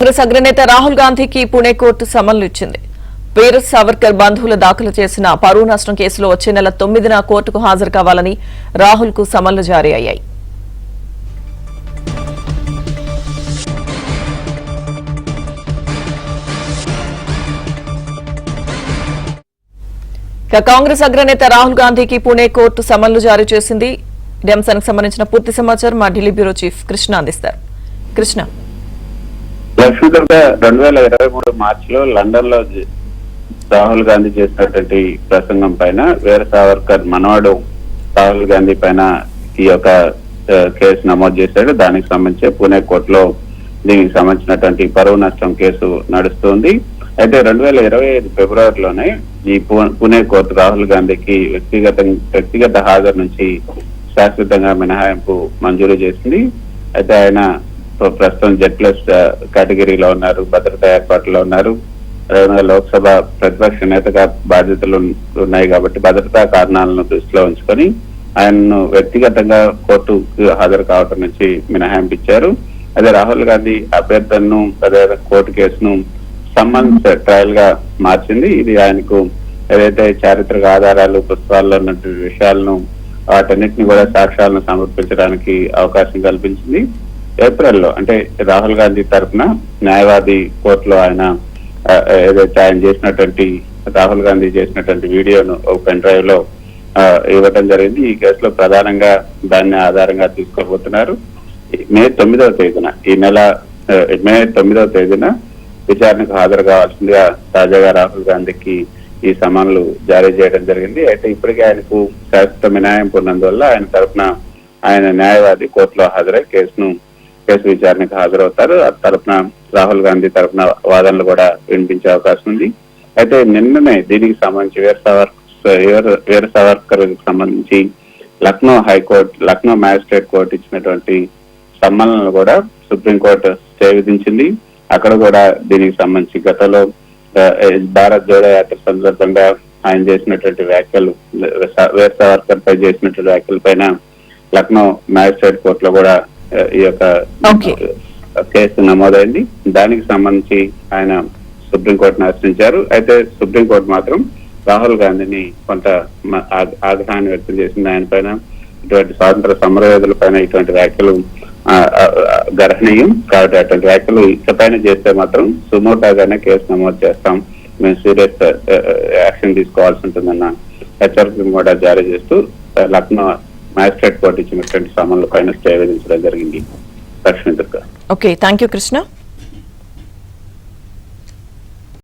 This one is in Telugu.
కాంగ్రెస్ అగ్రనేత రాహుల్ గాంధీకి పుణె కోర్టు సమన్లు ఇచ్చింది. వీర్ సావర్కర్ బంధువులు దాఖలు చేసిన పరువు నష్టం కేసులో వచ్చే నెల 9న కోర్టుకు హాజరు కావాలని రాహుల్ కు సమన్లు జారీ అయ్యాయి. కాంగ్రెస్ అగ్రనేత రాహుల్ గాంధీకి పుణె కోర్టు సమన్లు జారీ చేసింది. ఈ అంశానికి సంబంధించిన పూర్తి సమాచారం మా ఢిల్లీ బ్యూరో చీఫ్ కృష్ణ అందిస్తారు. కృష్ణ, 2023 మార్చిలో లండన్ లో రాహుల్ గాంధీ చేసినటువంటి ప్రసంగం పైన వీర్ సావర్కర్ మనవాడు రాహుల్ గాంధీ పైన ఈ యొక్క కేసు నమోదు చేశాడు. దానికి సంబంధించి పూణె కోర్టులో దీనికి సంబంధించినటువంటి పరువు నష్టం కేసు నడుస్తుంది. అయితే 2025 ఫిబ్రవరిలోనే ఈ పూణె కోర్టు రాహుల్ గాంధీకి వ్యక్తిగత హాజరు నుంచి శాశ్వతంగా మినహాయింపు మంజూరు చేసింది. అయితే ఆయన ప్రస్తుతం Z+ కేటగిరీలో ఉన్నారు, భద్రతా ఏర్పాట్లో ఉన్నారు. అదేవిధంగా లోక్సభ ప్రతిపక్ష నేతగా బాధ్యతలు ఉన్నాయి కాబట్టి భద్రతా కారణాలను దృష్టిలో ఉంచుకొని ఆయనను వ్యక్తిగతంగా కోర్టుకు హాజరు కావడం నుంచి మినహాయింపు ఇచ్చారు. అదే రాహుల్ గాంధీ అభ్యర్థనను అదేవిధంగా కోర్టు కేసును సమ్మన్స్ ట్రయల్ గా మార్చింది. ఇది ఆయనకు ఏదైతే చారిత్రక ఆధారాలు పుస్తకాల్లో ఉన్నటువంటి విషయాలను వాటన్నిటిని కూడా సాక్ష్యాలను సమర్పించడానికి అవకాశం కల్పించింది. ఏప్రిల్లో అంటే రాహుల్ గాంధీ తరఫున న్యాయవాది కోర్టులో ఆయన ఏదైతే ఆయన చేసినటువంటి రాహుల్ గాంధీ చేసినటువంటి వీడియోను ఒక పెన్ డ్రైవ్ లో ఇవ్వడం జరిగింది. ఈ కేసులో ప్రధానంగా దాన్ని ఆధారంగా తీసుకోబోతున్నారు. మే 9వ తేదీన ఈ నెల మే 9వ తేదీన విచారణకు హాజరు కావాల్సిందిగా తాజాగా రాహుల్ గాంధీకి ఈ సమన్లు జారీ చేయడం జరిగింది. అయితే ఇప్పటికే ఆయనకు శాశ్వత మినహాయింపు ఉన్నందువల్ల ఆయన తరఫున ఆయన న్యాయవాది కోర్టులో హాజరై కేసు విచారణకు హాజరవుతారు. ఆ తరఫున రాహుల్ గాంధీ తరఫున వాదనలు కూడా వినిపించే అవకాశం ఉంది. అయితే నిన్ననే దీనికి సంబంధించి వీర్ సావర్కర్ సంబంధించి లక్నో మ్యాజిస్ట్రేట్ కోర్టు ఇచ్చినటువంటి సమ్మన్లను కూడా సుప్రీంకోర్టు స్టే విధించింది. అక్కడ కూడా దీనికి సంబంధించి గతంలో భారత్ జోడో యాత్ర సందర్భంగా ఆయన చేసినటువంటి వ్యాఖ్యలు వీర్ సావర్కర్ పై చేసినటువంటి వ్యాఖ్యల పైన లక్నో మ్యాజిస్ట్రేట్ కోర్టులో కూడా ఈ యొక్క కేసు నమోదైంది. దానికి సంబంధించి ఆయన సుప్రీంకోర్టును ఆశ్రయించారు. అయితే సుప్రీంకోర్టు మాత్రం రాహుల్ గాంధీని కొంత ఆగ్రహాన్ని వ్యక్తం చేసింది. ఆయన పైన ఇటువంటి స్వాతంత్ర సమరయోధుల పైన ఇటువంటి వ్యాఖ్యలు గర్హనీయం కాబట్టి అటువంటి వ్యాఖ్యలు ఇకపైన చేస్తే మాత్రం సుమోటాగానే కేసు నమోదు చేస్తాం, మేము సీరియస్ యాక్షన్ తీసుకోవాల్సి ఉంటుందన్న హెచ్చరికను కూడా జారీ చేస్తూ లక్నో మ్యాజిస్ట్రేట్ కోర్టు ఇచ్చినటువంటి సమన్ల పైన స్టే విధించడం జరిగింది. Lakshmi Durga. Okay, thank you Krishna.